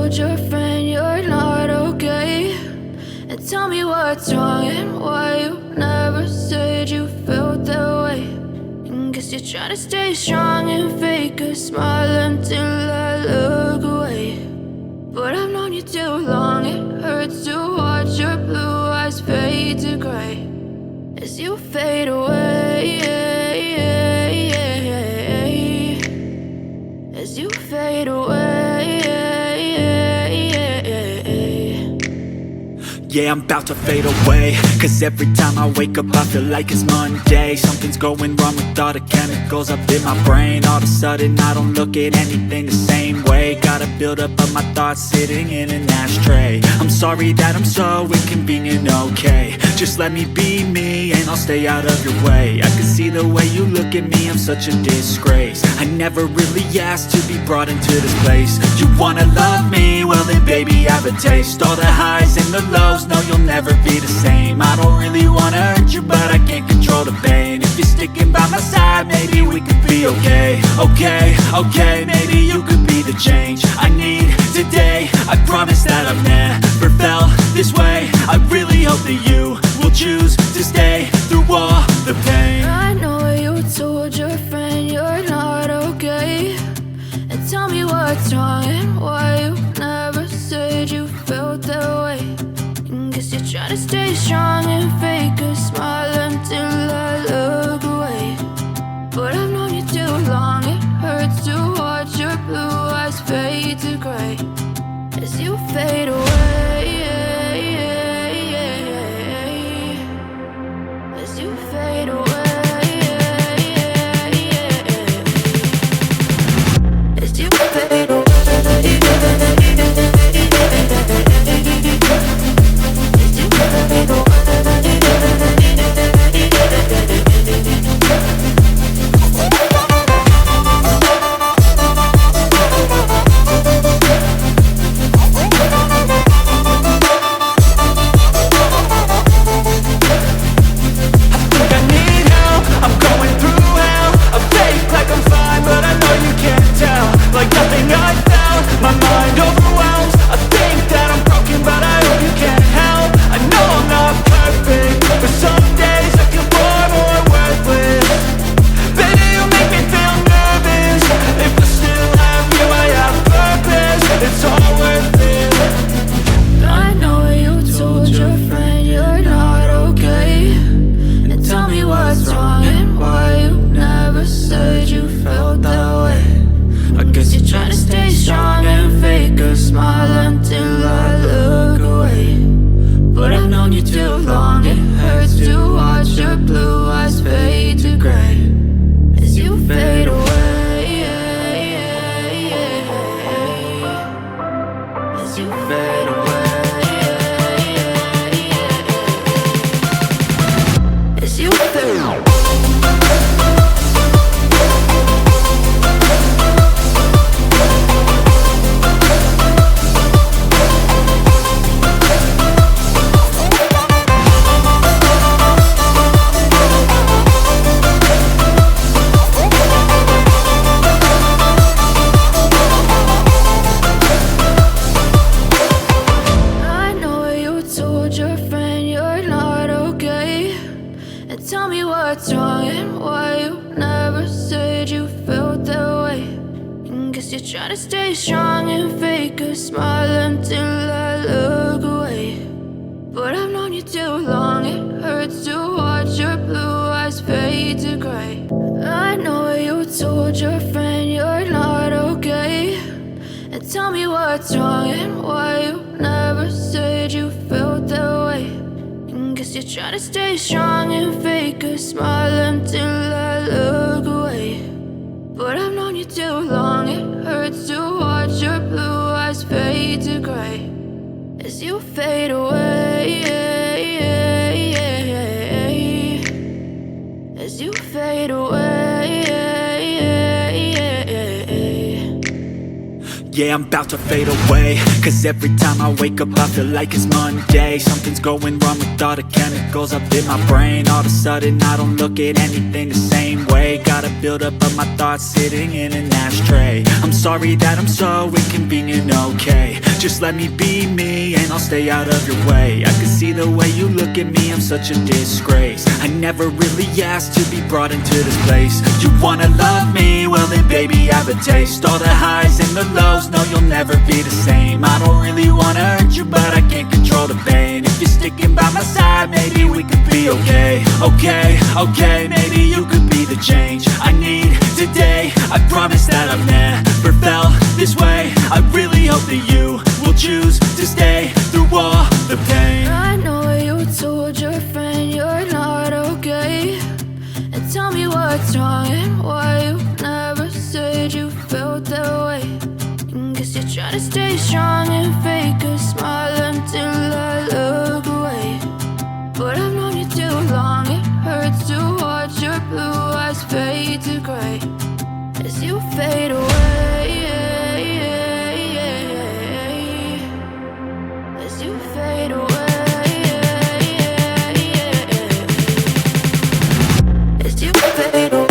told your friend you're not okay, and tell me what's wrong and why you never said you felt that way. And guess you're trying to stay strong and fake a smile until I look away. But I've known you too long, it hurts to watch your blue eyes fade to gray as you fade away, as you fade away. Yeah, I'm about to fade away, cause every time I wake up I feel like it's Monday. Something's going wrong with all the chemicals up in my brain. All of a sudden I don't look at anything the same way. Got a build up of my thoughts sitting in an ashtray. I'm sorry that I'm so inconvenient, okay. Just let me be me and I'll stay out of your way. I can see the way you look at me, I'm such a disgrace. I never really asked to be brought into this place. You wanna love me? Well then baby, have a taste. All the highs and the lows, no, you'll never be the same. I don't really wanna hurt you, but I can't control the pain. If you're sticking by my side, maybe we could be okay. Okay, maybe you could be the change I need today. I promise that I've never felt this way. I really hope that you will choose to stay through all the pain. I know you told your friend you're not okay, and tell me what's wrong and why you never said you felt that way. And guess you're trying to stay strong and fake a smile until I look away. But I've known you too long, it hurts to watch your blue eyes fade to gray as you fade away, as you fade away. As you fade away. Try to stay strong and fake a smile until I look away. But I've known you too long, it hurts to watch your blue eyes fade to gray. I know you told your friend you're not okay, and tell me what's wrong and why you never said you felt that way. And guess you're trying to stay strong and fake a smile until I look away. But I've known you too long, it hurts to watch your blue eyes fade to gray as you fade away, as you fade away. Yeah, I'm about to fade away, cause every time I wake up I feel like it's Monday. Something's going wrong with all the chemicals up in my brain. All of a sudden I don't look at anything the same way. Gotta build up of my thoughts sitting in an ashtray. I'm sorry that I'm so inconvenient, okay. Just let me be me and I'll stay out of your way. I can see the way you look at me, I'm such a disgrace. I never really asked to be brought into this place. You wanna love me? Well then baby I have a taste. All the highs and the lows, no you'll never be the same. I don't really wanna hurt you but I can't control the pain. If you're sticking by my side, maybe we could be okay. Okay, maybe you could be the change I need today. I promise that I've never felt this way. I really hope that you will choose to stay through all the pain. I know you told your friend you're not okay, and tell me what's wrong and why you never said you felt that way. Guess you're trying to stay strong and fake a smile until I look away. But I've known you too long, it hurts to watch your blue eyes fade to gray as you fade away. As you fade away. As you fade away.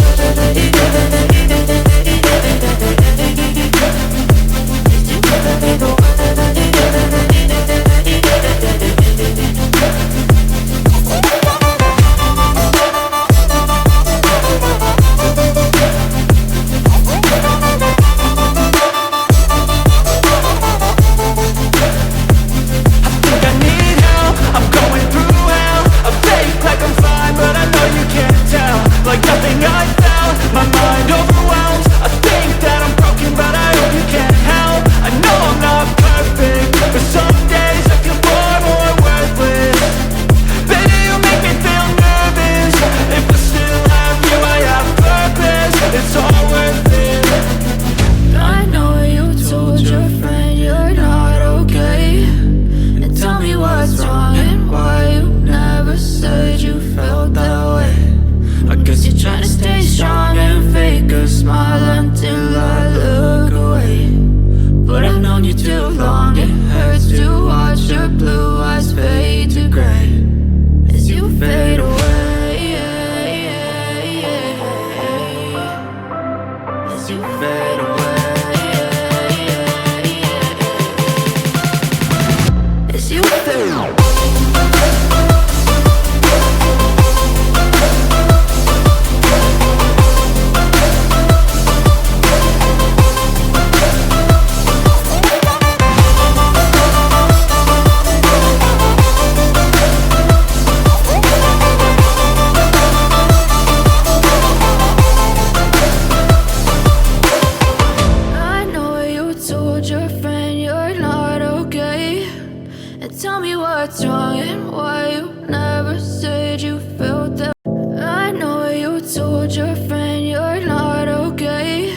Tell me what's wrong and why you never said you felt that. I know you told your friend you're not okay,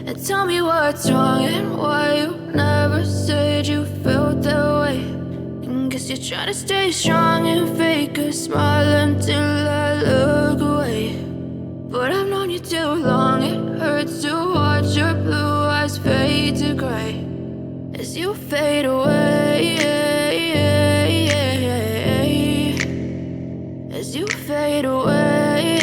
and tell me what's wrong and why you never said you felt that way. Guess you're trying to stay strong and fake a smile until I look away. But I've known you too long, it hurts to watch your blue eyes fade to gray as you fade away. As you fade away.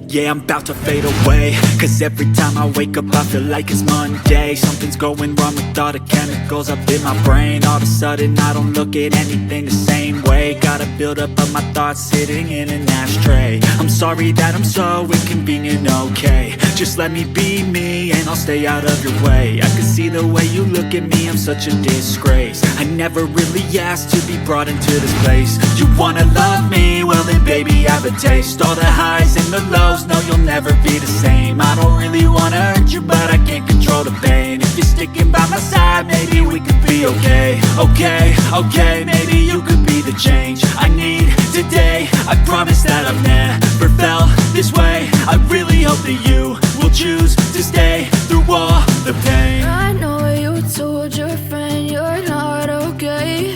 Yeah, I'm about to fade away, cause every time I wake up I feel like it's Monday. Something's going wrong with all the chemicals up in my brain. All of a sudden I don't look at anything the same way. Gotta build up of my thoughts sitting in an ashtray. I'm sorry that I'm so inconvenient, okay. Just let me be me and I'll stay out of your way. I can see the way you look at me, I'm such a disgrace. I never really asked to be brought into this place. You wanna love me? Well then baby I have a taste. All the highs and the lows, no you'll never be the same. I don't really wanna hurt you but I can't control the pain. If you're sticking by my side, maybe we could be okay. Okay, maybe you could be the change I need today. I promise that I've never felt this way. I really hope that you will choose to stay through all the pain. I know you told your friend you're not okay,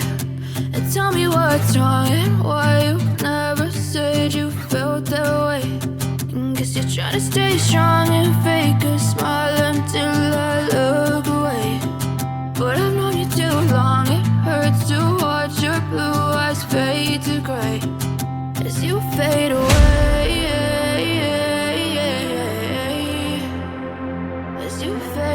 and tell me what's wrong and why you never said you felt that way. Guess you're trying to stay strong and fake to fade.